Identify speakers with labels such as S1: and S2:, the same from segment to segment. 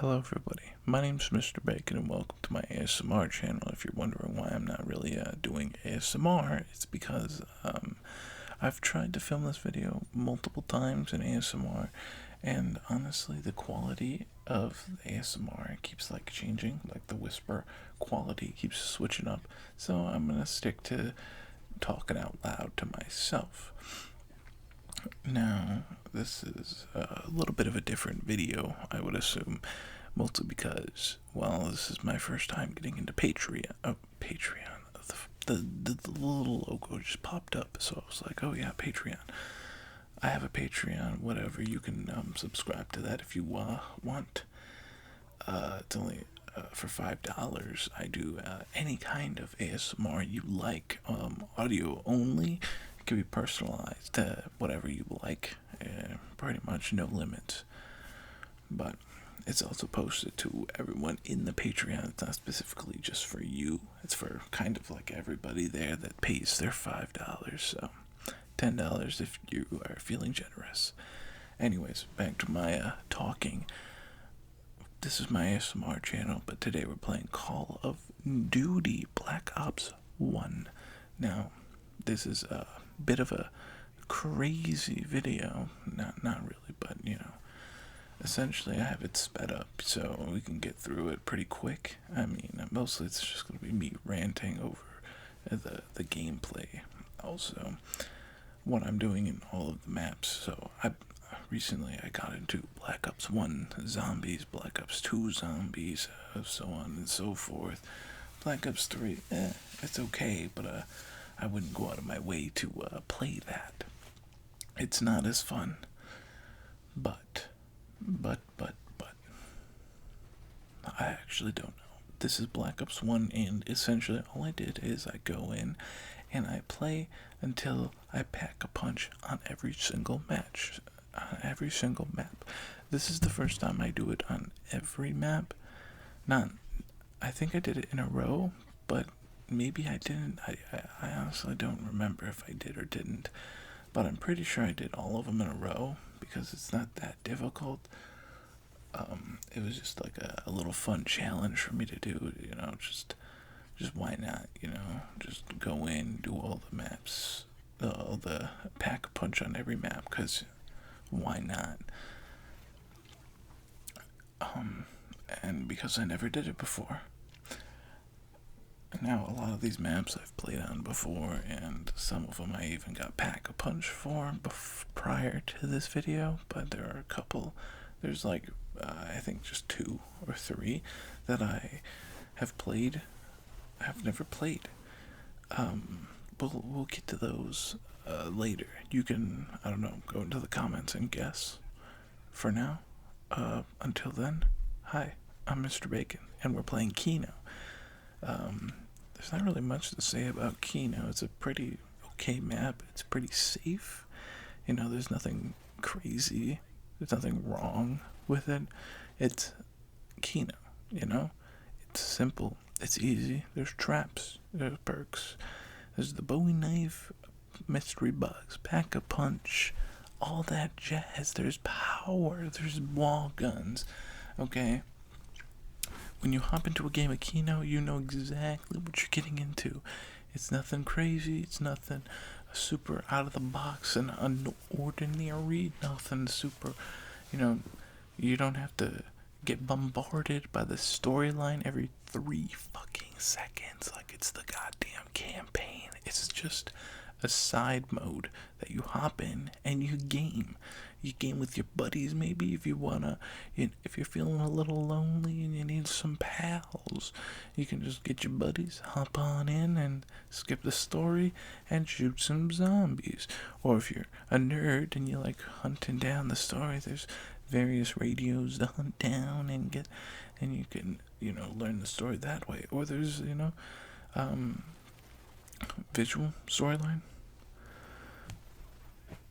S1: Hello everybody, my name's Mr. Bacon and welcome to my ASMR channel. If you're wondering why I'm not really doing ASMR, it's because I've tried to film this video multiple times in ASMR, and honestly the quality of the ASMR keeps like changing, like the whisper quality keeps switching up, so I'm going to stick to talking out loud to myself. Now, this is a little bit of a different video, I would assume, mostly because, well, this is my first time getting into Patreon. Oh, Patreon. The little logo just popped up, so I was like, oh yeah, Patreon. I have a Patreon, whatever. You can subscribe to that if you want. It's only for $5. I do any kind of ASMR you like, audio only. It can be personalized to whatever you like, pretty much no limits. But it's also posted to everyone in the Patreon. It's not specifically just for you. It's for kind of like everybody there that pays their $5. So $10 if you are feeling generous. Anyways, back to my talking. This is my ASMR channel, but today we're playing Call of Duty Black Ops 1. Now, this is a bit of a crazy video. Not really, but you know. Essentially, I have it sped up so we can get through it pretty quick. I mean, mostly it's just going to be me ranting over the gameplay. Also, what I'm doing in all of the maps. So, recently I got into Black Ops 1 zombies, Black Ops 2 zombies, so on and so forth. Black Ops 3, it's okay, but I wouldn't go out of my way to play that. It's not as fun. But, I actually don't know. This is Black Ops 1, and essentially all I did is I go in and I play until I pack a punch on every single match, on every single map. This is the first time I do it on every map. I think I did it in a row, but maybe I didn't. I honestly don't remember if I did or didn't, but I'm pretty sure I did all of them in a row because it's not that difficult. It was just like a little fun challenge for me to do, you know, just why not, you know, just go in, do all the maps, all the pack a punch on every map, because why not? And because I never did it before. Now, a lot of these maps I've played on before, and some of them I even got Pack-a-Punch for prior to this video, but there are a couple, there's like, I think just 2 or 3 that I have played, I have never played. We'll get to those later. You can, I don't know, go into the comments and guess. For now, until then, hi, I'm Mr. Bacon, and we're playing Kino. There's not really much to say about Kino. It's a pretty okay map. It's pretty safe. You know, there's nothing crazy. There's nothing wrong with it. It's Kino, you know? It's simple. It's easy. There's traps. There's perks. There's the Bowie knife, mystery bugs, pack-a-punch, all that jazz. There's power. There's wall guns. Okay? When you hop into a game of Kino, you know exactly what you're getting into. It's nothing crazy. It's nothing super out of the box and unordinary. Nothing super, you know, you don't have to get bombarded by the storyline every 3 fucking seconds like it's the goddamn campaign. It's just a side mode that you hop in and you game. You game with your buddies maybe if you wanna, if you're feeling a little lonely and you need some pals. You can just get your buddies, hop on in and skip the story and shoot some zombies. Or if you're a nerd and you like hunting down the story, there's various radios to hunt down and get, and you can, you know, learn the story that way. Or there's, you know, visual storyline.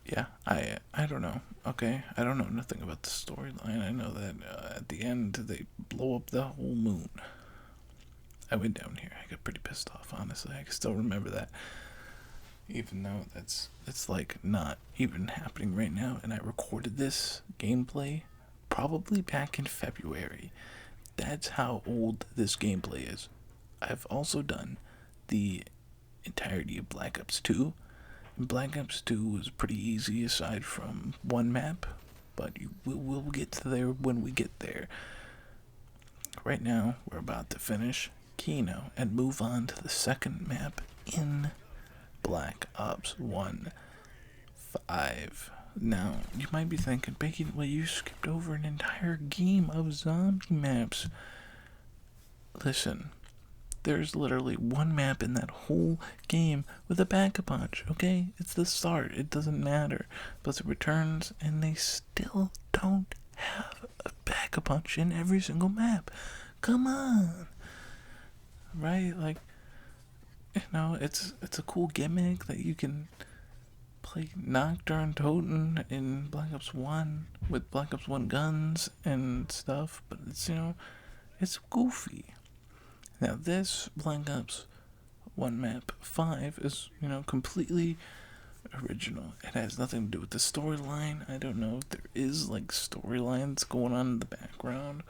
S1: Yeah, I don't know. Okay, I don't know nothing about the storyline. I know that at the end they blow up the whole moon. I went down here. I got pretty pissed off, honestly. I can still remember that, even though that's like not even happening right now. And I recorded this gameplay probably back in February. That's how old this gameplay is. I've also done the entirety of Black Ops 2. Black Ops 2 was pretty easy aside from one map, but we'll get to there when we get there. Right now, we're about to finish Kino and move on to the second map in Black Ops 1 5. Now, you might be thinking, Bacon, well, you skipped over an entire game of zombie maps. Listen, there's literally one map in that whole game with a pack-a-punch, okay? It's the start. It doesn't matter. Plus it returns, and they still don't have a pack-a-punch in every single map. Come on. Right? Like, it's a cool gimmick that you can play Nocturne Toten in Black Ops 1 with Black Ops 1 guns and stuff, but it's goofy. Now, this Black Ops 1 map 5 is, completely original. It has nothing to do with the storyline. I don't know if there is, storylines going on in the background.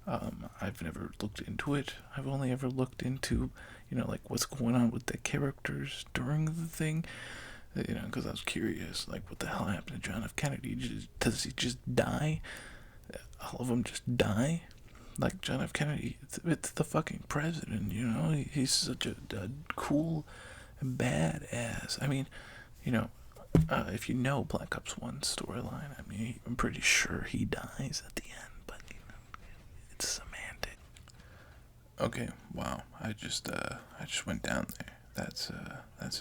S1: I've never looked into it. I've only ever looked into, what's going on with the characters during the thing. Because I was curious, what the hell happened to John F. Kennedy? Does he just die? All of them just die? Like John F. Kennedy, it's the fucking president, He's such a cool, badass. I mean, if you know Black Ops 1 storyline, I'm pretty sure he dies at the end, but, it's semantic. Okay, wow, I just went down there. That's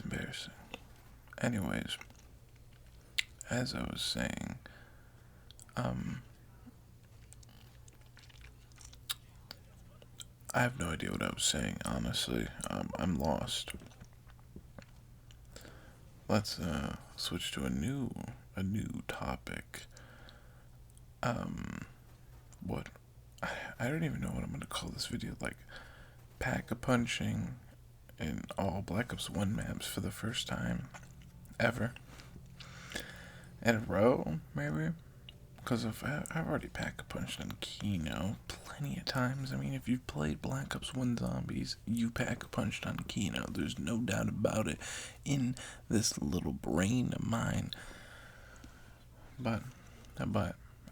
S1: embarrassing. Anyways, as I was saying, I have no idea what I was saying, honestly. I'm lost. Let's switch to a new topic. What? I don't even know what I'm gonna call this video. Pack-a-punching in all Black Ops 1 maps for the first time ever. In a row, maybe? Because I've already pack-a-punched in Kino plenty of times. If you've played Black Ops 1 Zombies, you pack-a-punched on Kino. There's no doubt about it in this little brain of mine. But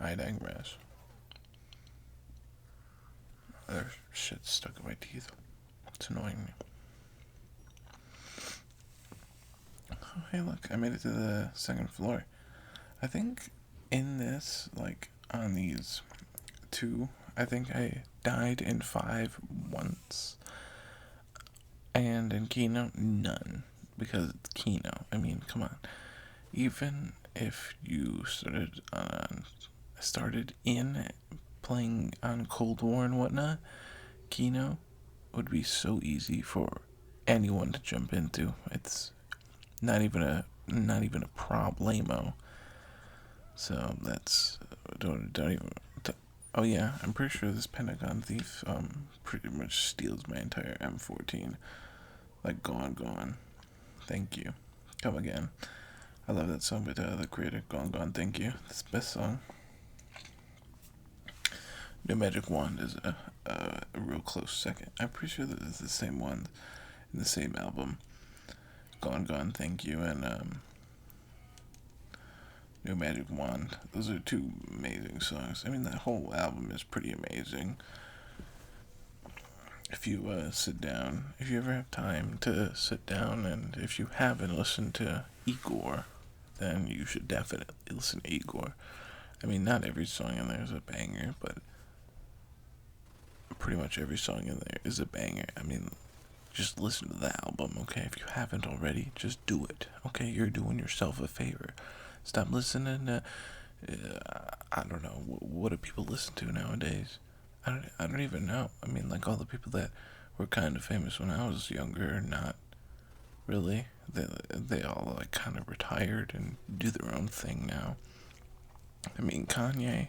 S1: I digress. There's shit stuck in my teeth. It's annoying me. Oh, hey, look, I made it to the second floor. I think in this, on these two, I think I died in 5 once. And in Kino, none. Because it's Kino. Come on. Even if you started in playing on Cold War and whatnot, Kino would be so easy for anyone to jump into. It's not even a problemo. So that's don't even. Oh yeah, I'm pretty sure this Pentagon thief pretty much steals my entire M14. Gone. Thank you. Come again. I love that song by the creator. Gone. Thank you. That's the best song. New Magic Wand is a real close second. I'm pretty sure that it's the same one in the same album. Gone. Thank you. And New Magic Wand. Those are two amazing songs. That whole album is pretty amazing. If you sit down, if you ever have time to sit down, and if you haven't listened to Igor, then you should definitely listen to Igor. Not every song in there is a banger, but pretty much every song in there is a banger. Just listen to the album, okay? If you haven't already, just do it, okay? You're doing yourself a favor. Stop listening to, I don't know, what do people listen to nowadays? I don't even know. All the people that were kind of famous when I was younger, not really. They all, kind of retired and do their own thing now. Kanye.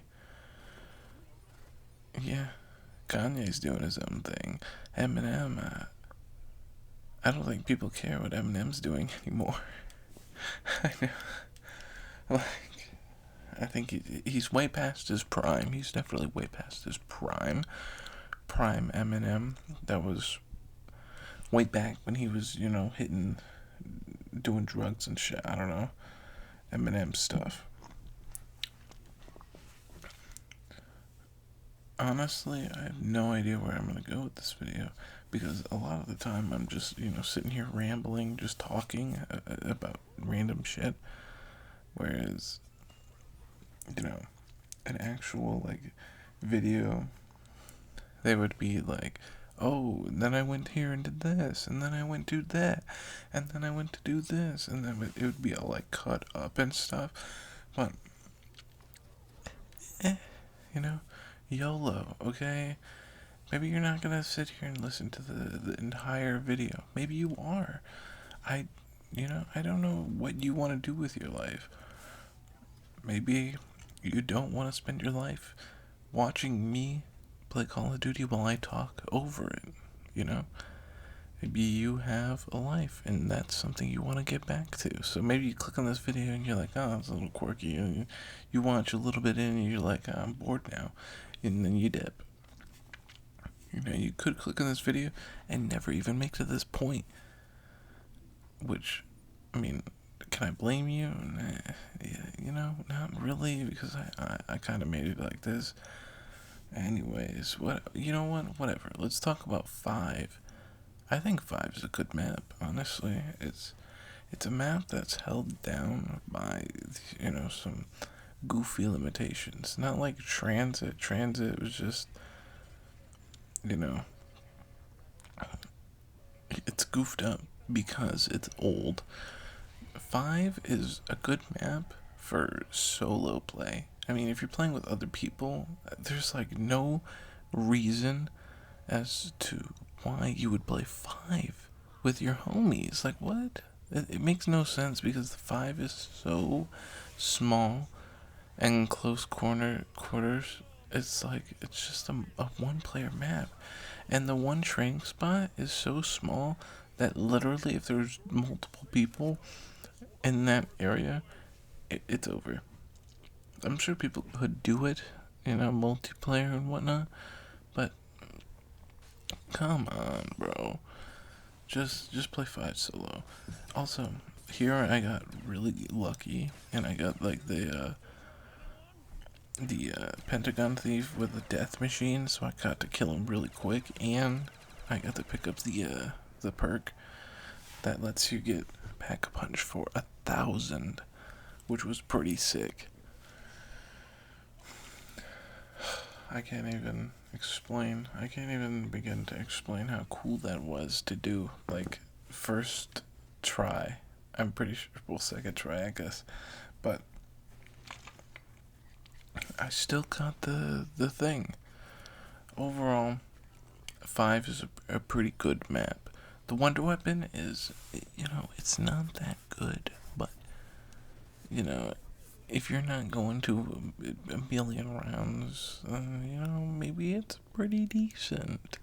S1: Yeah, Kanye's doing his own thing. Eminem, I don't think people care what Eminem's doing anymore. I know. I think he's way past his prime. He's definitely way past his prime. Prime Eminem. That was way back when he was, hitting, doing drugs and shit. I don't know. Eminem stuff. Honestly, I have no idea where I'm gonna go with this video because a lot of the time I'm just, sitting here rambling, just talking about random shit. Whereas, an actual, like, video, they would be like, oh, and then I went here and did this, and then I went to that, and then I went to do this, and then it would be all, like, cut up and stuff. But, eh, you know, YOLO, okay? Maybe you're not gonna sit here and listen to the entire video. Maybe you are. I, I don't know what you want to do with your life. Maybe you don't want to spend your life watching me play Call of Duty while I talk over it, you know? Maybe you have a life and that's something you want to get back to. So maybe you click on this video and you're like, oh, it's a little quirky. And you watch a little bit in and you're like, oh, I'm bored now. And then you dip. You could click on this video and never even make to this point. Which, I mean, can I blame you? Not really, because I kind of made it like this. Anyways, whatever. Let's talk about 5. I think 5 is a good map, honestly. It's a map that's held down by, some goofy limitations. Not like Transit. Transit was just, it's goofed up because it's old. 5 is a good map for solo play. I mean, if you're playing with other people, there's like no reason as to why you would play 5 with your homies. Like, what? It makes no sense because the 5 is so small and close quarters. It's just a one player map. And the one training spot is so small that literally, if there's multiple people in that area, it's over. I'm sure people could do it, multiplayer and whatnot, but come on, bro. Just play 5 solo. Also, here I got really lucky, and I got like the Pentagon Thief with the death machine, so I got to kill him really quick, and I got to pick up the perk that lets you get Pack-a-Punch for 1,000, which was pretty sick. I can't even begin to explain how cool that was to do. Like, first try. I'm pretty sure, well, second try, I guess. But I still got the thing. Overall, 5 is a pretty good map. The Wonder Weapon is, it's not that good, but, if you're not going to a million rounds, maybe it's pretty decent.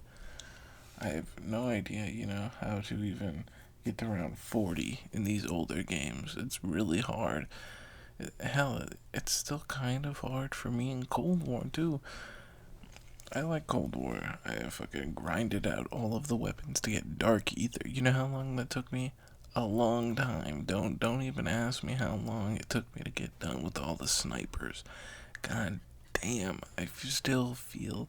S1: I have no idea, how to even get to round 40 in these older games. It's really hard. Hell, it's still kind of hard for me in Cold War, too. I like Cold War. I fucking grinded out all of the weapons to get Dark Ether. You know how long that took me? A long time. Don't even ask me how long it took me to get done with all the snipers. God damn, I still feel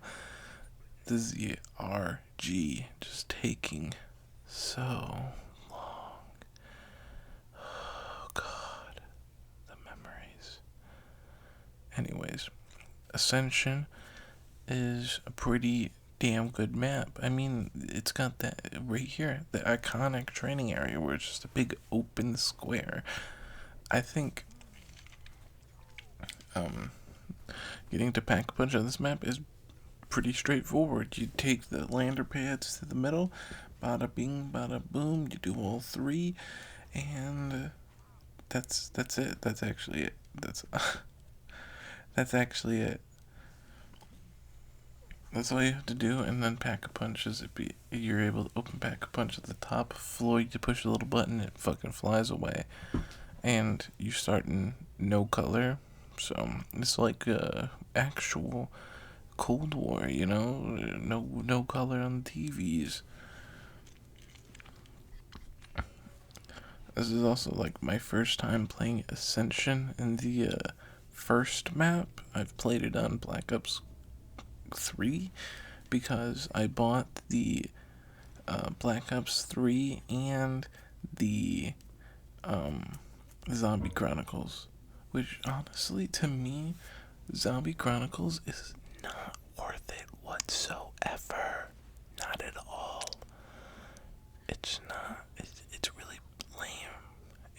S1: the ZRG just taking so long. Oh god, the memories. Anyways, Ascension is a pretty damn good map. I mean, it's got that right here, the iconic training area where it's just a big open square. I think getting to Pack-a-Punch on this map is pretty straightforward. You take the lander pads to the middle, bada bing, bada boom, you do all 3, and that's it. That's actually it. That's actually it. That's all you have to do, and then Pack-a-Punch is you're able to open Pack-a-Punch at the top floor. You push a little button, it fucking flies away, and you start in no color, So it's like actual Cold War, you know? No color on the TVs. This is also like my first time playing Ascension in the first map. I've played it on Black Ops 3 because I bought the Black Ops 3 and the Zombie Chronicles, which honestly, to me, Zombie Chronicles is not worth it whatsoever. Not at all. It's not. It's really lame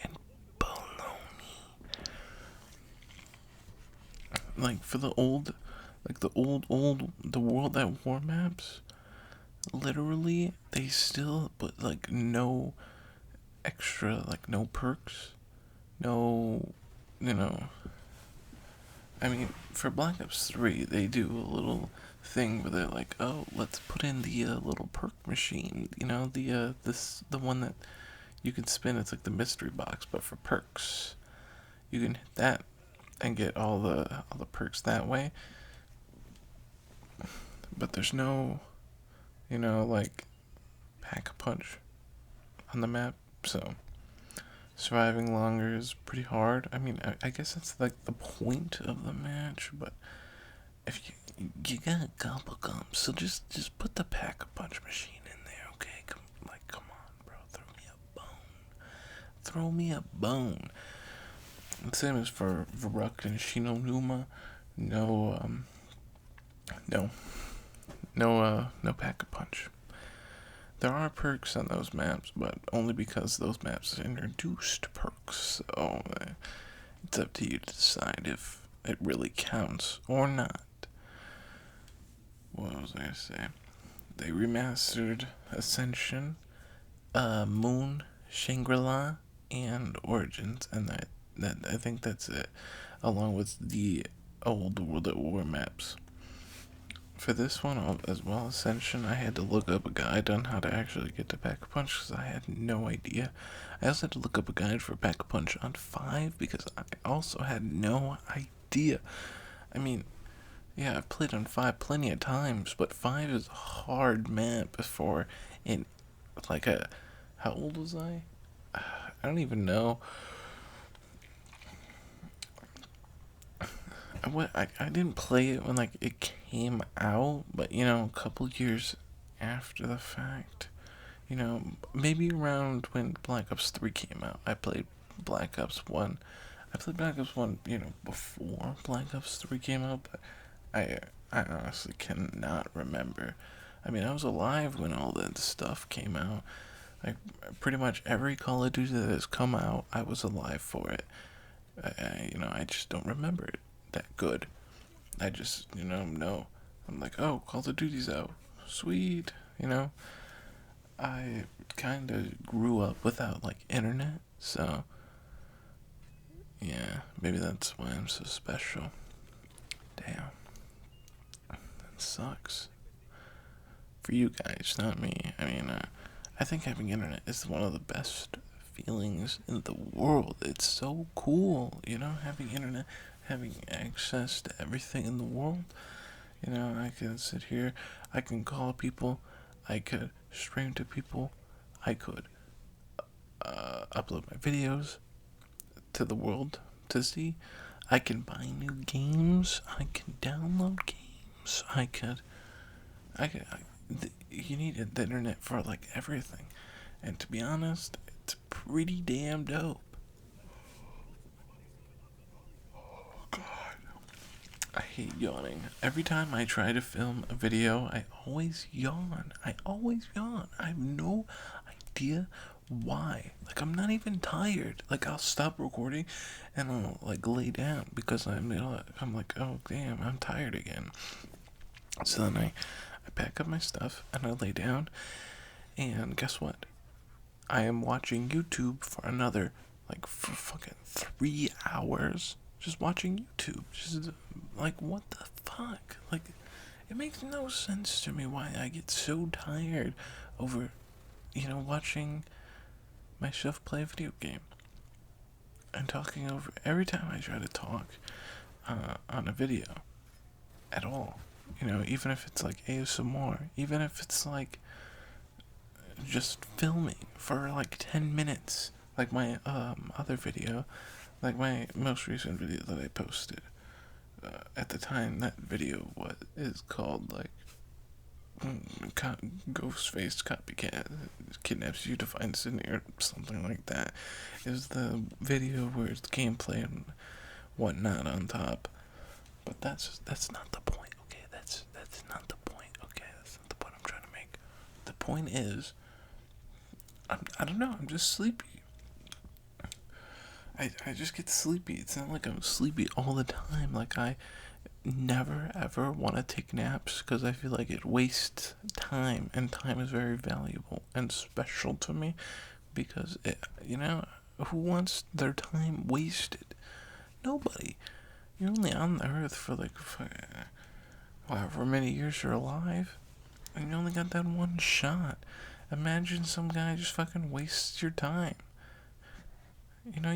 S1: and baloney. Like for the old, like the World at War maps, literally they still put like no extra, like no perks, no, you know. I mean, for Black Ops 3, they do a little thing where they're like, oh, let's put in the little perk machine. You know, the one that you can spin. It's like the mystery box, but for perks, you can hit that and get all the perks that way. But there's no, like pack a punch on the map, so surviving longer is pretty hard. I mean, I guess that's like the point of the match, but if you got gobble gum, so just put the pack a punch machine in there, okay? Come on, bro, throw me a bone. The same as for Varuk and Shinonuma. No, no, no pack a punch. There are perks on those maps, but only because those maps introduced perks. So it's up to you to decide if it really counts or not. What was I gonna say? They remastered Ascension, Moon, Shangri-La, and Origins, and that I think that's it, along with the old World at War maps. For this one, as well, Ascension, I had to look up a guide on how to actually get to Pack-a-Punch because I had no idea. I also had to look up a guide for Pack-a-Punch on 5 because I also had no idea. I mean, yeah, I've played on 5 plenty of times, but 5 is a hard map for in like a. How old was I? I don't even know. I didn't play it when like it came out, but a couple years after the fact, maybe around when Black Ops 3 came out. I played Black Ops 1. I played Black Ops 1, before Black Ops 3 came out, but I honestly cannot remember. I mean, I was alive when all that stuff came out. Like pretty much every Call of Duty that has come out, I was alive for it. I just don't remember it that good. I just, know. I'm like, oh, Call of Duty's out. Sweet, I kind of grew up without, like, internet, so, yeah, maybe that's why I'm so special. Damn. That sucks. For you guys, not me. I mean, I think having internet is one of the best feelings in the world. It's so cool, having internet, having access to everything in the world. I can sit here, I can call people, I could stream to people, I could upload my videos to the world to see. I can buy new games, I can download games, you need the internet for like everything. And to be honest, it's pretty damn dope. I hate yawning. Every time I try to film a video, I always yawn. I have no idea why. Like, I'm not even tired. Like, I'll stop recording and I'll, like, lay down because I'm like, oh, damn, I'm tired again. So then I pack up my stuff and I lay down, and guess what? I am watching YouTube for another, like, for fucking 3 hours. Just watching YouTube. Just, like, what the fuck? Like, it makes no sense to me why I get so tired over, watching myself play a video game. And talking over. Every time I try to talk, on a video at all. Even if it's like ASMR, even if it's like just filming for like 10 minutes, like my other video, like my most recent video that I posted. At the time, that video is called like Ghostface Copycat Kidnaps You to Find Sydney or something like that. Is the video where it's gameplay and whatnot on top. But that's not the point. Okay, that's not the point. Okay, that's not the point I'm trying to make. The point is, I don't know. I'm just sleepy. I just get sleepy. It's not like I'm sleepy all the time. Like, I never ever want to take naps because I feel like it wastes time, and time is very valuable and special to me because who wants their time wasted? Nobody. You're only on the earth for like however many years you're alive, and you only got that one shot. Imagine some guy just fucking wastes your time.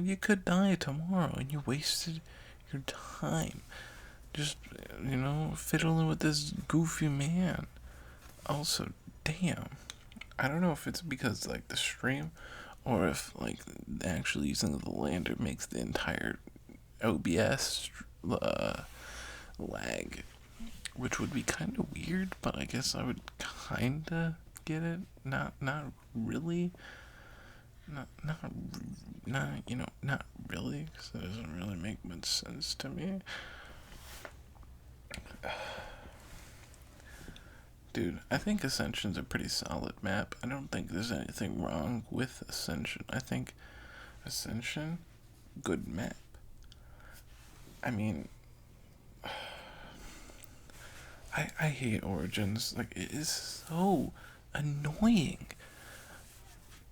S1: You could die tomorrow and you wasted your time just, fiddling with this goofy man. Also, damn. I don't know if it's because, like, the stream or if, like, actually using the lander makes the entire OBS lag, which would be kind of weird, but I guess I would kind of get it. Not really. Not really, because it doesn't really make much sense to me. Dude, I think Ascension's a pretty solid map. I don't think there's anything wrong with Ascension. I think Ascension, good map. I mean, I hate Origins. Like, it is so annoying.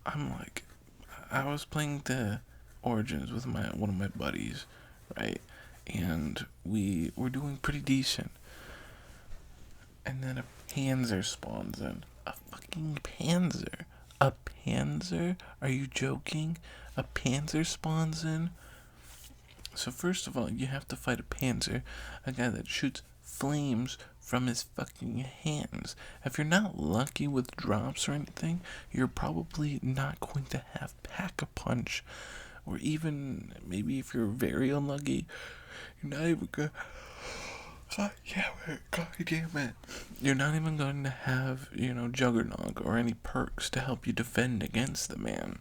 S1: I was playing the Origins with one of my buddies, right? And we were doing pretty decent. And then a Panzer spawns in. A fucking Panzer. A Panzer? Are you joking? A Panzer spawns in? So first of all, you have to fight a Panzer, a guy that shoots flames from his fucking hands. If you're not lucky with drops or anything, you're probably not going to have Pack-a-Punch. Or even, maybe if you're very unlucky, you're not even gonna... God damn it. You're not even going to have, Juggernog or any perks to help you defend against the man.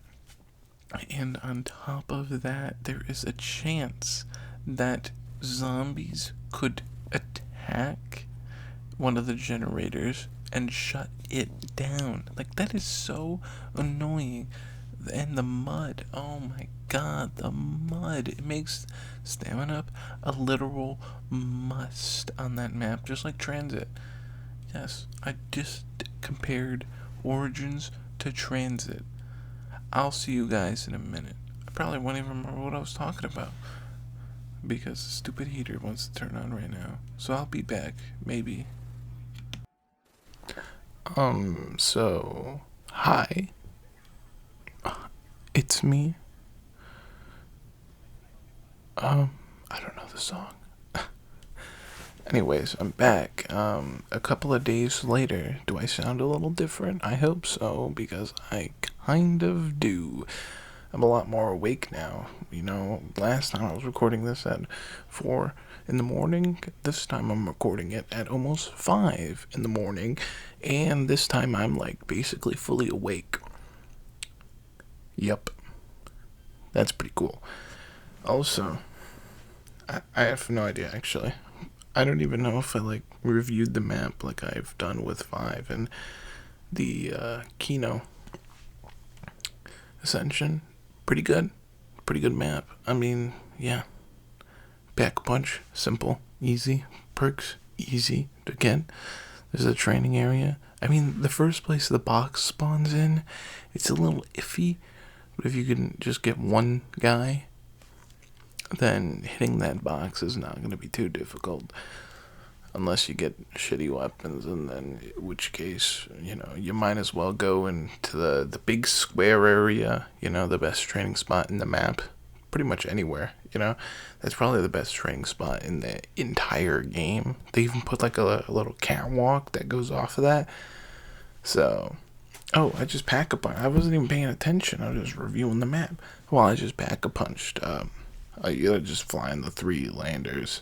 S1: And on top of that, there is a chance that zombies could attack one of the generators and shut it down. Like, that is so annoying. And the mud, oh my god, the mud. It makes stamina up a literal must on that map, just like Transit. Yes, I just compared Origins to Transit. I'll see you guys in a minute. I probably won't even remember what I was talking about because the stupid heater wants to turn on right now. So I'll be back, maybe. So, hi. It's me. I don't know the song. Anyways, I'm back. A couple of days later. Do I sound a little different? I hope so, because I kind of do. I'm a lot more awake now. Last time I was recording this at 4 in the morning. This time I'm recording it at almost 5 in the morning. And this time I'm, like, basically fully awake. Yup. That's pretty cool. Also, I have no idea, actually. I don't even know if I, reviewed the map like I've done with 5 and the Kino Ascension. Pretty good. Pretty good map. I mean, yeah. Pack-a-Punch, simple, easy. Perks, easy to get. There's a training area. I mean, the first place the box spawns in, it's a little iffy. But if you can just get one guy, then hitting that box is not going to be too difficult. Unless you get shitty weapons, and then, in which case, you might as well go into the big square area, the best training spot in the map, pretty much anywhere, you know. That's probably the best training spot in the entire game. They even put like a little catwalk that goes off of that. So, oh, I just pack-a-punch. I wasn't even paying attention. I was just reviewing the map. Well, I just pack-a-punched. You gotta just fly in the 3 landers,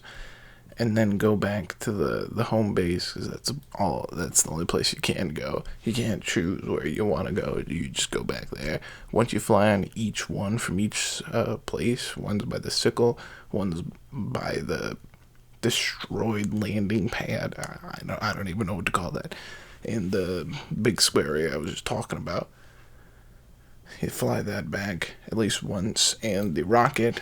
S1: and then go back to the home base, because that's the only place you can go. You can't choose where you want to go. You just go back there. Once you fly on each one from each place, one's by the sickle, one's by the destroyed landing pad. I don't even know what to call that. In the big square area I was just talking about. You fly that back at least once, and the rocket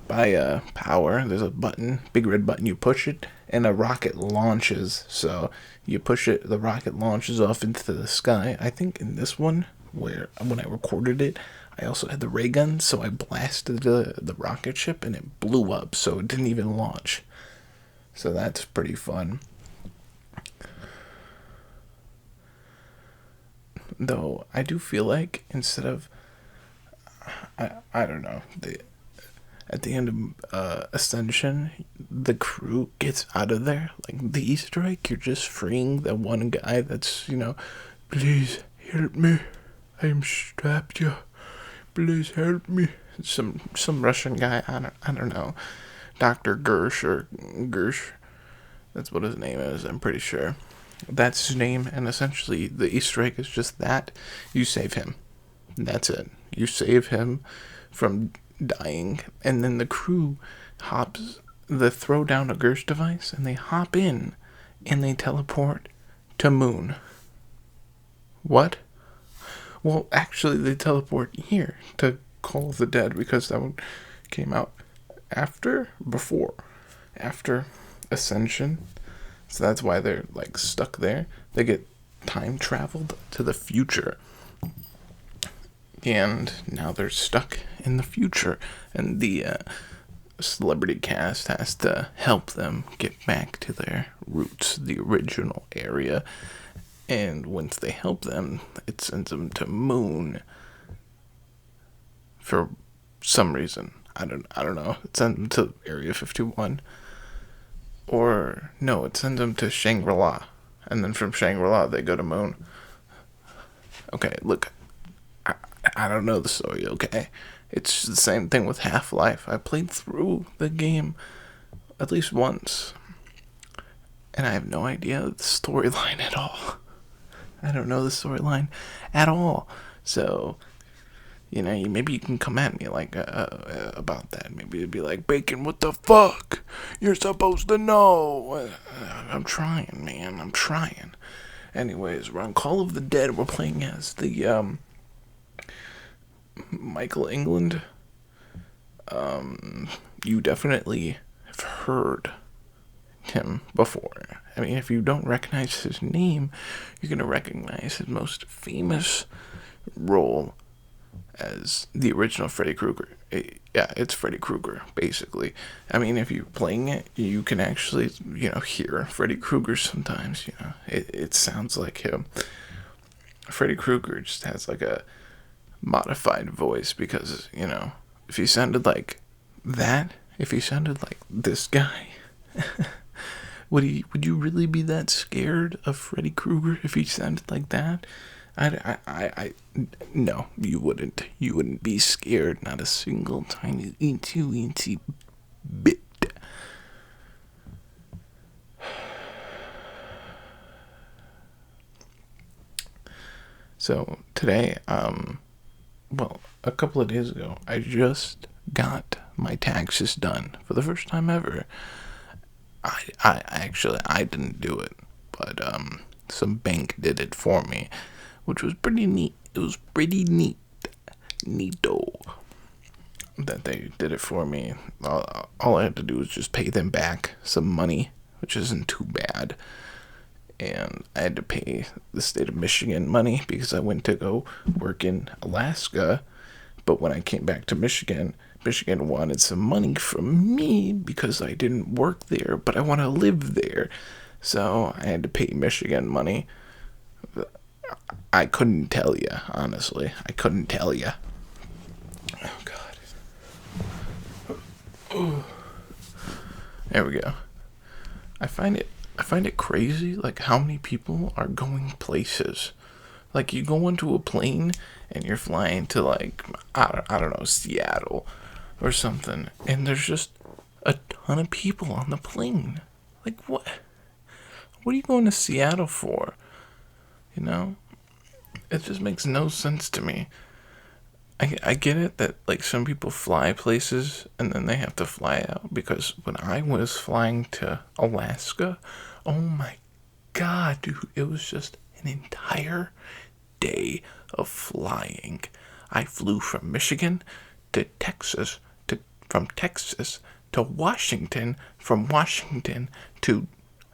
S1: by power, there's a button, big red button, you push it and a rocket launches. So you push it, the rocket launches off into the sky. I think in this one, where when I recorded it, I also had the ray gun, so I blasted the rocket ship and it blew up, so it didn't even launch. So that's pretty fun. Though I do feel like instead of I don't know, at the end of Ascension, the crew gets out of there. Like the Easter egg, you're just freeing the one guy that's, please help me, I'm strapped here, please help me. Some Russian guy, I don't know, Dr. Gersh, that's what his name is, I'm pretty sure. That's his name, and essentially the Easter egg is just that. You save him. That's it. You save him from dying, and then the crew they throw down a Gersh device, and they hop in, and they teleport to Moon. What? Well, actually, they teleport here to Call of the Dead, because that one came out after Ascension. So that's why they're like stuck there. They get time traveled to the future. And now they're stuck in the future. And the celebrity cast has to help them get back to their roots, the original area. And once they help them, it sends them to Moon. For some reason. I don't know. It sends them to Area 51. Or, no, it sends them to Shangri-La. And then from Shangri-La, they go to Moon. Okay, look. I don't know the story, okay? It's the same thing with Half-Life. I played through the game at least once. And I have no idea the storyline at all. I don't know the storyline at all. So, maybe you can come at me like about that. Maybe it'd be like, Bacon, what the fuck? You're supposed to know. I'm trying, man. I'm trying. Anyways, we're on Call of the Dead. We're playing as the Michael England. You definitely have heard him before. I mean, if you don't recognize his name, you're gonna recognize his most famous role as the original Freddy Krueger. Yeah, it's Freddy Krueger, basically. I mean, if you're playing it, you can actually, hear Freddy Krueger sometimes, It sounds like him. Freddy Krueger just has like a modified voice because, if he sounded like that, if he sounded like this guy, would you really be that scared of Freddy Krueger if he sounded like that? No, you wouldn't. You wouldn't be scared, not a single tiny teensy bit. So today, a couple of days ago, I just got my taxes done for the first time ever. I didn't do it, but some bank did it for me, which was pretty neat. It was pretty neato that they did it for me. All I had to do was just pay them back some money, which isn't too bad. And I had to pay the state of Michigan money because I went to go work in Alaska. But when I came back to Michigan wanted some money from me because I didn't work there, but I want to live there. So I had to pay Michigan money. I couldn't tell you, honestly. I couldn't tell you. Oh, God. There we go. I find it crazy, like, how many people are going places. Like, you go into a plane and you're flying to, like, I don't know, Seattle or something, and there's just a ton of people on the plane. Like, what? What are you going to Seattle for? You know? It just makes no sense to me. I get it that, like, some people fly places and then they have to fly out, because when I was flying to Alaska, oh my god, dude, it was just an entire day of flying. I flew from Michigan to Texas, from Texas to Washington, from Washington to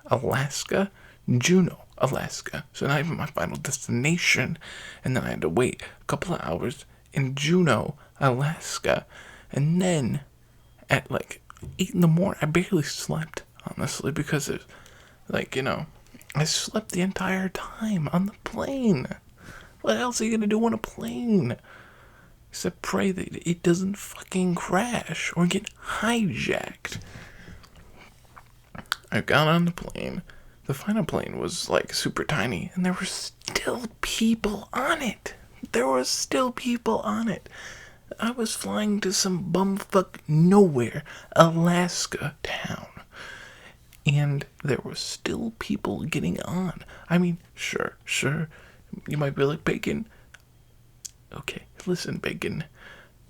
S1: Alaska, Juneau, Alaska. So not even my final destination. And then I had to wait a couple of hours in Juneau, Alaska. And then at like 8 in the morning, I barely slept, honestly, because it, like, I slept the entire time on the plane. What else are you gonna do on a plane? Except pray that it doesn't fucking crash or get hijacked. I got on the plane. The final plane was like super tiny, and there were still people on it. There were still people on it. I was flying to some bumfuck nowhere, Alaska town. And there were still people getting on. I mean, sure. You might be like, Bacon. Okay, listen, Bacon.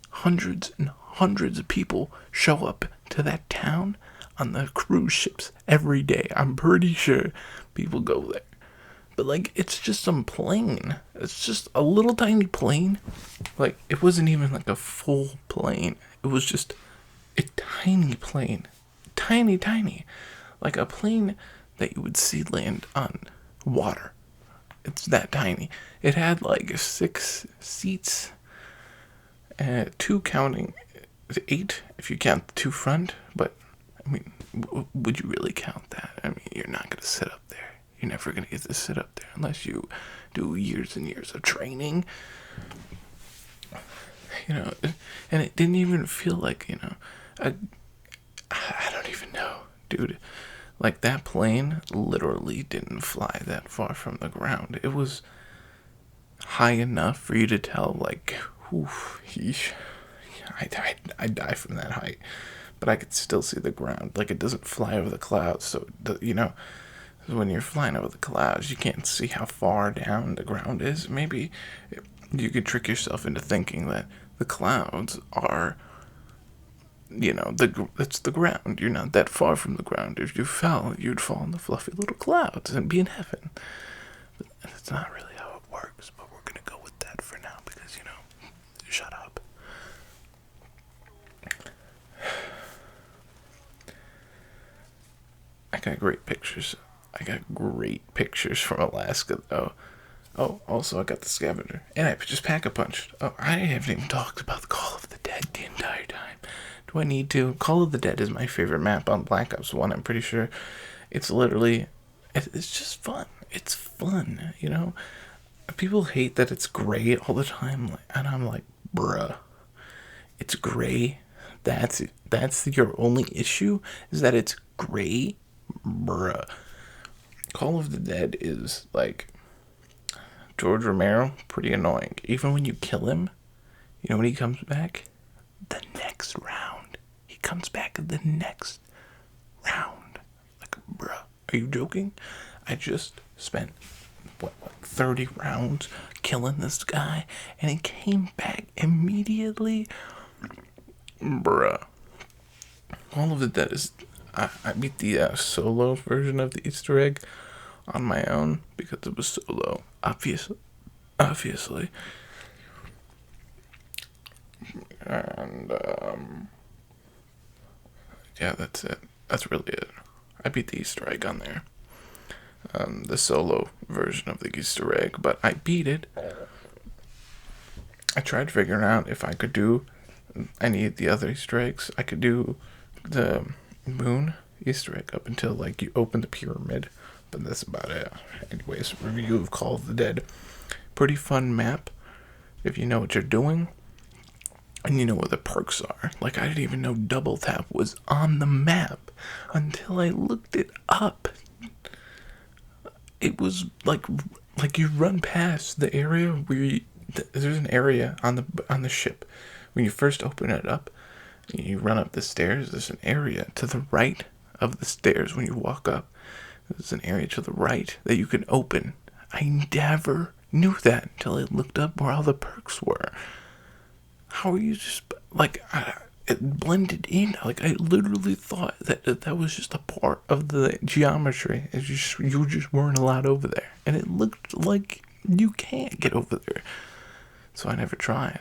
S1: Hundreds and hundreds of people show up to that town on the cruise ships every day. I'm pretty sure people go there. But, like, it's just some plane. It's just a little tiny plane. Like, it wasn't even like a full plane. It was just a tiny plane. Tiny. Like a plane that you would see land on water. It's that tiny. It had like 6 seats, 2 counting, 8 if you count the 2 front. But I mean, would you really count that? I mean, you're not gonna sit up there. You're never gonna get to sit up there unless you do years and years of training. And it didn't even feel like, I don't even know, dude. Like, that plane literally didn't fly that far from the ground. It was high enough for you to tell, like, oof, I die from that height. But I could still see the ground. Like, it doesn't fly over the clouds. So, when you're flying over the clouds, you can't see how far down the ground is. Maybe you could trick yourself into thinking that the clouds are, it's the ground. You're not that far from the ground. If you fell, you'd fall in the fluffy little clouds and be in heaven. But that's not really how it works, but we're gonna go with that for now because, shut up. I got great pictures from Alaska, though. Oh, also, I got the scavenger. And I just pack-a-punched. Oh, I haven't even talked about the Call of the Dead the entire time. Do I need to? Call of the Dead is my favorite map on Black Ops 1, I'm pretty sure. It's literally... It's just fun. It's fun, People hate that it's gray all the time, and I'm like, bruh. It's gray? That's your only issue? Is that it's gray? Bruh. Call of the Dead is, like... George Romero, pretty annoying. Even when you kill him, when he comes back? The next round. He comes back the next round. Like, bruh, are you joking? I just spent, 30 rounds killing this guy, and he came back immediately? Bruh. All of the Dead is... I beat the solo version of the Easter egg on my own because it was solo, obviously. And yeah, that's it. That's really it. I beat the Easter egg on there. The solo version of the Easter egg, but I beat it. I tried figuring out if I could do any of the other Easter eggs. I could do the moon Easter egg up until, like, you open the pyramid. But that's about it. Anyways, review of Call of the Dead. Pretty fun map if you know what you're doing. And you know what the perks are. Like, I didn't even know double tap was on the map until I looked it up. It was like you run past the area where there's an area on the ship. When you first open it up, you run up the stairs, there's an area to the right of the stairs when you walk up. There's an area to the right that you can open. I never knew that until I looked up where all the perks were. How are you just like it blended in? Like, I literally thought that was just a part of the geometry. You just weren't allowed over there, and it looked like you can't get over there. So I never tried,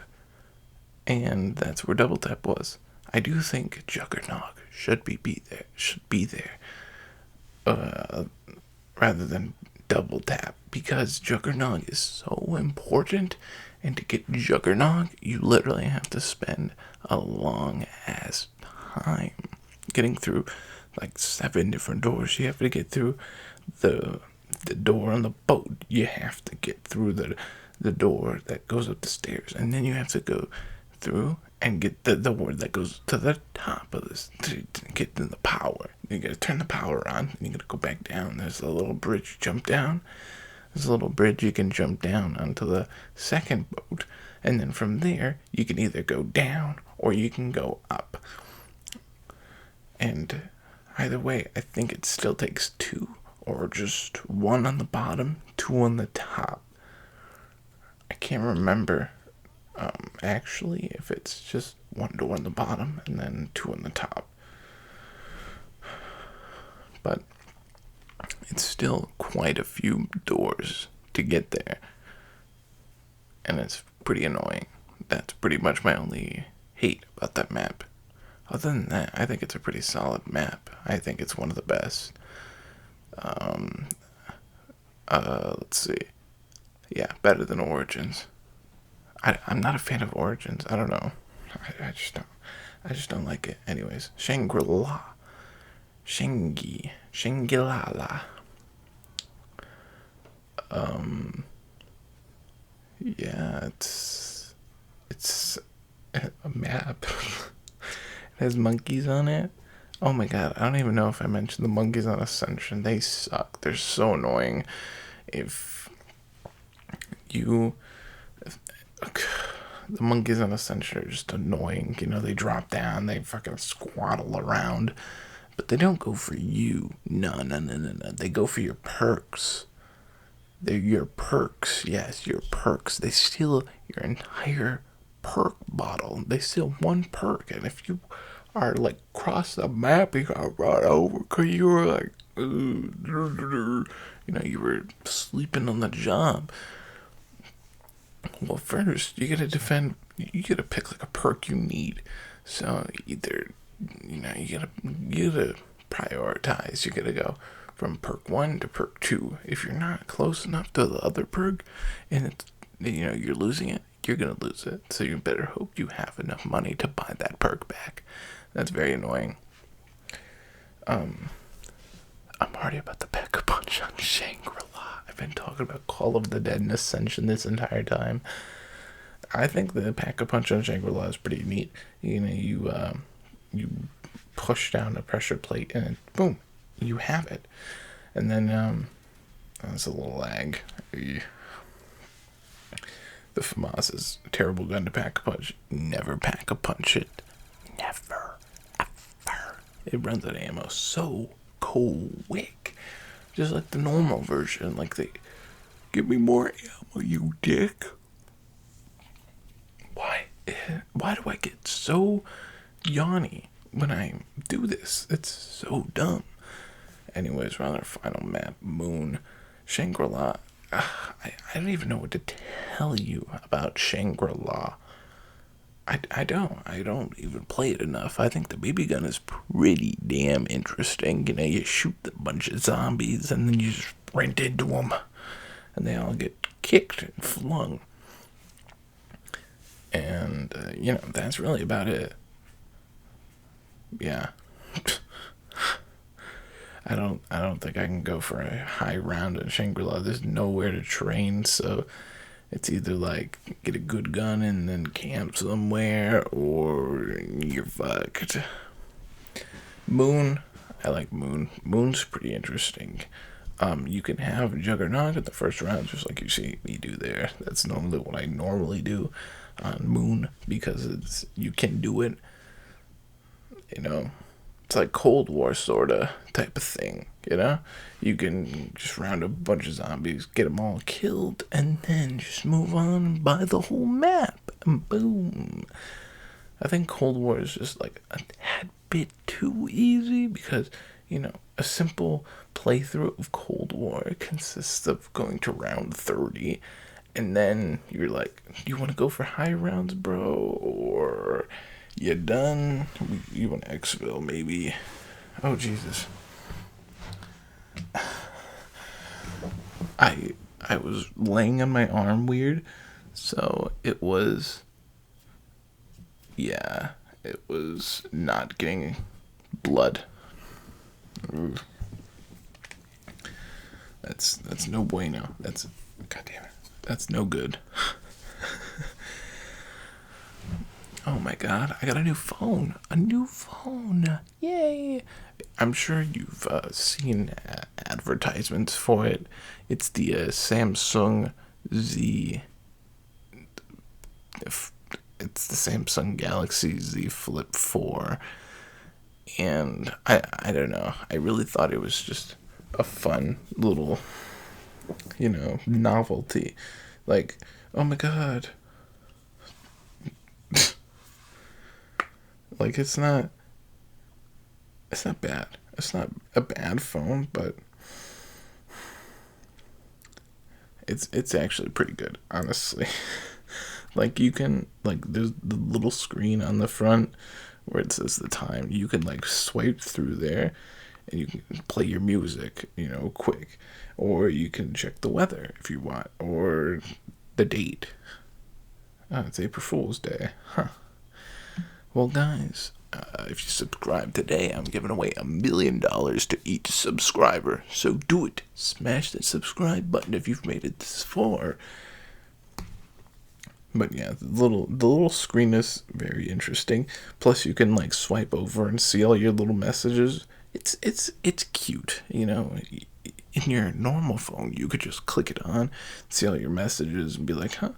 S1: and that's where double tap was. I do think Juggernog should be there. Rather than double tap, because Juggernog is so important, and to get Juggernog you literally have to spend a long ass time getting through like 7 different doors. You have to get through the door on the boat, you have to get through the door that goes up the stairs, and then you have to go through and get the door that goes to the top of this to get in the power. You gotta turn the power on, and you gotta go back down. There's a little bridge you jump down. There's a little bridge you can jump down onto the second boat, and then from there you can either go down or you can go up. And either way, I think it still takes 2, or just 1 on the bottom, 2 on the top. I can't remember actually if it's just 1 door on the bottom and then 2 on the top. But it's still quite a few doors to get there, and it's pretty annoying. That's pretty much my only hate about that map. Other than that, I think it's a pretty solid map. I think it's one of the best. Let's see. Yeah, better than Origins. I'm not a fan of Origins. I don't know. I just don't like it. Anyways, Shangri-La. Shangri-La. Yeah, it's a map. It has monkeys on it. Oh my god, I don't even know if I mentioned the monkeys on Ascension. They suck. They're so annoying. If you... the monkeys on Ascension are just annoying. You know, they drop down, they fucking squaddle around. But they don't go for you. No. They go for your perks. They're your perks. Yes, your perks. They steal your entire perk bottle. They steal 1 perk, and if you are like cross the map, you got run over because you were like, you know, you were sleeping on the job. Well, first you gotta defend. You gotta pick like a perk you need. So either, you know, you gotta prioritize. You gotta go from perk 1 to perk 2. If you're not close enough to the other perk, and it's, you know, you're losing it, you're gonna lose it. So you better hope you have enough money to buy that perk back. That's very annoying. I'm already about to pack a punch on Shangri-La. I've been talking about Call of the Dead and Ascension this entire time. I think the Pack-a-Punch on Shangri-La is pretty neat. You know, you push down a pressure plate and boom, you have it. And then there's a little lag. The FAMAS is a terrible gun to pack-a-punch. Never pack-a-punch it. Never. Ever. It runs out of ammo so quick. Just like the normal version. Like, they give me more ammo, you dick. Why do I get so yawny when I do this? It's so dumb. Anyways, we're on our final map, Moon. Shangri-La. I don't even know what to tell you about Shangri-La. I don't even play it enough. I think the BB gun is pretty damn interesting. You know, you shoot a bunch of zombies and then you sprint into them, and they all get kicked and flung. And you know, that's really about it. Yeah. I don't think I can go for a high round in Shangri-La. There's nowhere to train, so It's either like get a good gun and then camp somewhere, or you're fucked. Moon, I like Moon. Moon's pretty interesting. You can have Juggernaut in the first round, just like you see me do there. That's normally what I normally do on Moon because you can do it. You know, it's like Cold War sorta type of thing. You know, you can just round up a bunch of zombies, get them all killed, and then just move on and buy the whole map, and boom. I think Cold War is just like a tad bit too easy because, a simple playthrough of Cold War consists of going to round 30 and then you're like, you want to go for high rounds, bro? Or you done? You want to exfil, maybe? Oh, Jesus. I was laying on my arm weird, so it was not getting blood. Ooh. That's no bueno. God damn it. That's no good. Oh my god, I got a new phone. A new phone. Yay. I'm sure you've seen advertisements for it. It's the Samsung Z. It's the Samsung Galaxy Z Flip 4. And I don't know. I really thought it was just a fun little, novelty. Like, oh my god. Like, it's not bad. It's not a bad phone, but it's actually pretty good, honestly. Like, you can, like, there's the little screen on the front where it says the time. You can, like, swipe through there and you can play your music, quick. Or you can check the weather if you want, or the date. Oh, it's April Fool's Day. Huh. Well, guys, if you subscribe today, I'm giving away $1 million to each subscriber. So do it. Smash that subscribe button if you've made it this far. But yeah, the little screen is very interesting. Plus, you can like swipe over and see all your little messages. It's cute, In your normal phone, you could just click it on, see all your messages, and be like, "Huh,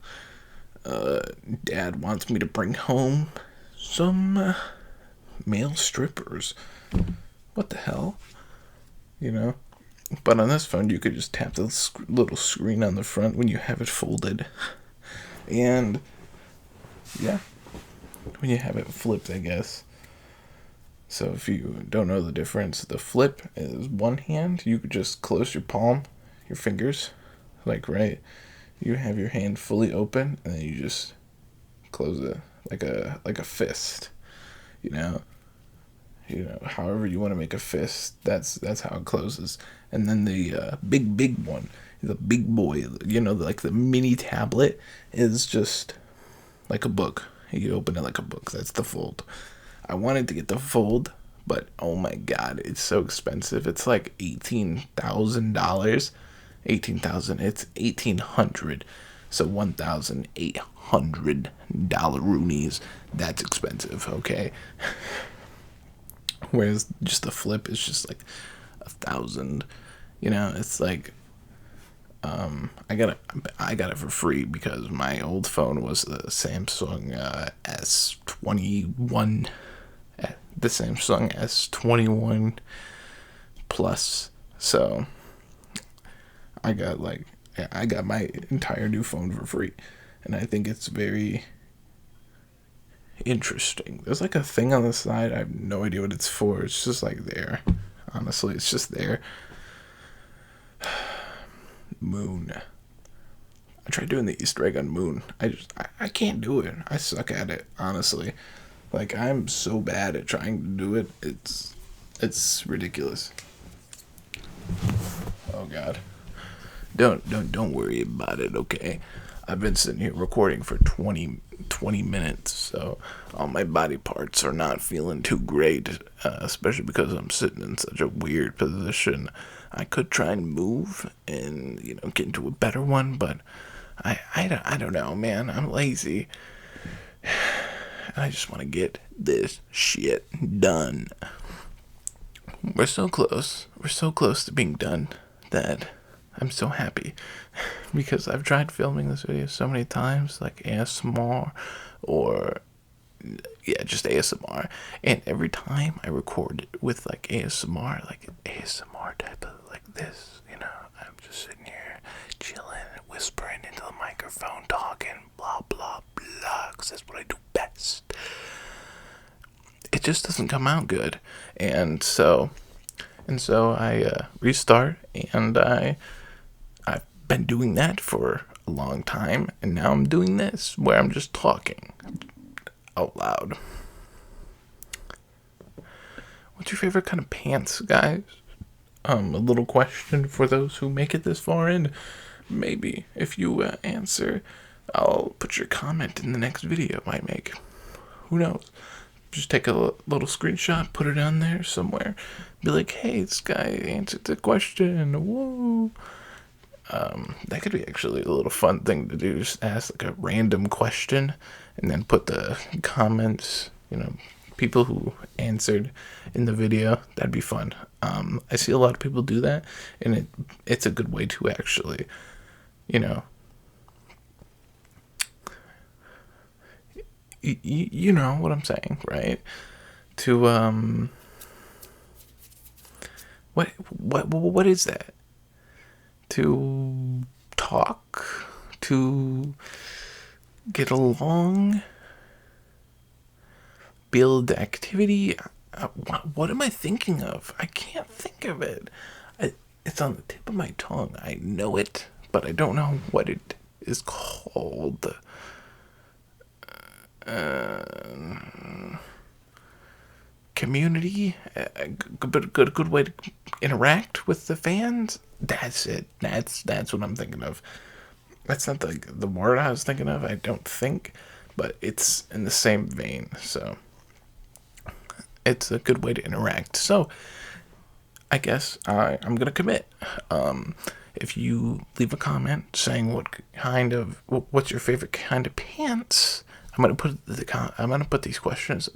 S1: Dad wants me to bring home some male strippers. What the hell?" But on this phone, you could just tap the little screen on the front when you have it folded. And, yeah, when you have it flipped, I guess. So if you don't know the difference, the flip is one hand. You could just close your palm, your fingers, like, right? You have your hand fully open, and then you just close it like a fist, however you want to make a fist, that's how it closes. And then the big one, the big boy, like the mini tablet, is just like a book. You open it like a book. That's the fold. I wanted to get the fold, but oh my god, it's so expensive. It's like $18,000. 18,000. It's 1,800. So $1,800 roonies. That's expensive. Okay. Whereas just the flip is just like 1,000. It's like I got it for free because my old phone was the Samsung S21, the Samsung S21 Plus. So I got my entire new phone for free, and I think it's very interesting. There's like a thing on the side. I have no idea what it's for. It's just like there. Honestly, it's just there. Moon. I tried doing the Easter egg on Moon. I can't do it. I suck at it, honestly. Like, I'm so bad at trying to do it. It's ridiculous. Oh god. Don't worry about it, okay? I've been sitting here recording for 20 minutes, so all my body parts are not feeling too great, especially because I'm sitting in such a weird position. I could try and move and, get into a better one, but I don't know, man. I'm lazy. And I just want to get this shit done. We're so close. We're so close to being done that I'm so happy. Because I've tried filming this video so many times, like ASMR or yeah, just ASMR. And every time I record it with like ASMR, type of like this, I'm just sitting here chilling, whispering into the microphone, talking, blah, blah, blah, because that's what I do best. It just doesn't come out good. And so I restart, and I've been doing that for a long time, and now I'm doing this where I'm just talking out loud. What's your favorite kind of pants, guys? A little question for those who make it this far in. Maybe if you answer, I'll put your comment in the next video I make. Who knows? Just take a little screenshot, put it on there somewhere. Be like, hey, this guy answered the question. Whoa. That could be actually a little fun thing to do. Just ask like a random question and then put the comments, people who answered in the video. That'd be fun. I see a lot of people do that, and it's a good way to actually, you know what I'm saying, right? To what is that? To talk, to get along, build activity. What am I thinking of? I can't think of it. It's on the tip of my tongue. I know it, but I don't know what it is called. Community, a good way to interact with the fans. That's it. That's what I'm thinking of. That's not the word I was thinking of, I don't think, but it's in the same vein. So it's a good way to interact. So I guess I'm gonna commit. If you leave a comment saying what's your favorite kind of pants, I'm gonna put these questions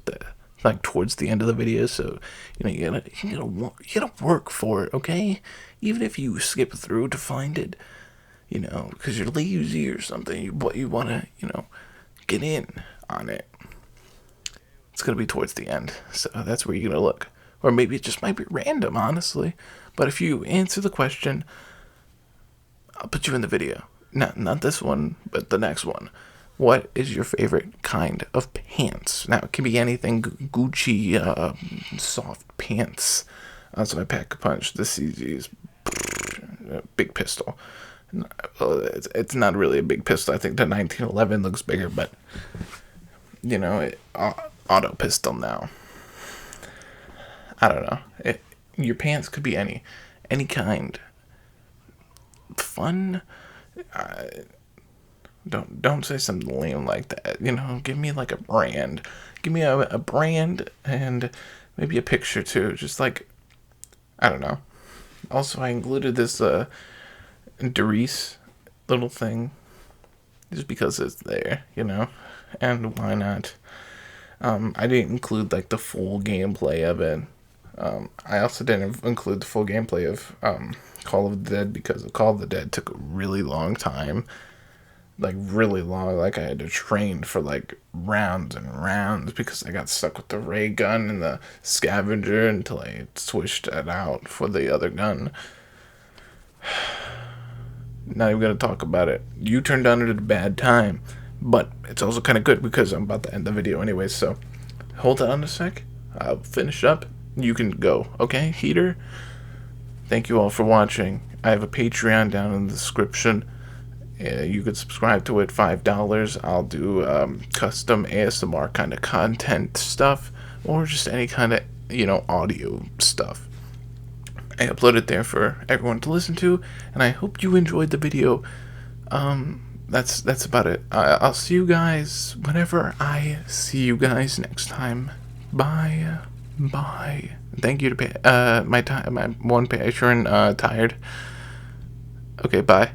S1: towards the end of the video, so you gotta work for it, okay? Even if you skip through to find it, because you're lazy or something, you wanna get in on it. It's gonna be towards the end, so that's where you're gonna look, or maybe it just might be random, honestly. But if you answer the question, I'll put you in the video. Not this one, but the next one. What is your favorite kind of pants? Now, it can be anything. Gucci, soft pants. So I pack a punch. The CZ's big pistol. It's not really a big pistol. I think the 1911 looks bigger, but, auto pistol now. I don't know. Your pants could be any kind. Fun. Don't say something lame like that. Give me like a brand. Give me a brand and maybe a picture too. Just like, I don't know. Also, I included this Doris little thing just because it's there, and why not? I didn't include like the full gameplay of it. I also didn't include the full gameplay of Call of the Dead because Call of the Dead took a really long time. Like really long, like I had to train for like rounds and rounds because I got stuck with the ray gun and the scavenger until I switched it out for the other gun. Not even gonna talk about it. You turned on it at a bad time, but it's also kind of good because I'm about to end the video anyway. So hold on a sec. I'll finish up. You can go. Okay, heater. Thank you all for watching. I have a Patreon down in the description. You could subscribe to it, $5. I'll do custom ASMR kind of content stuff, or just any kind of audio stuff. I upload it there for everyone to listen to, and I hope you enjoyed the video. That's about it. I'll see you guys whenever I see you guys next time. Bye. Thank you to my one patron tired. Okay, bye.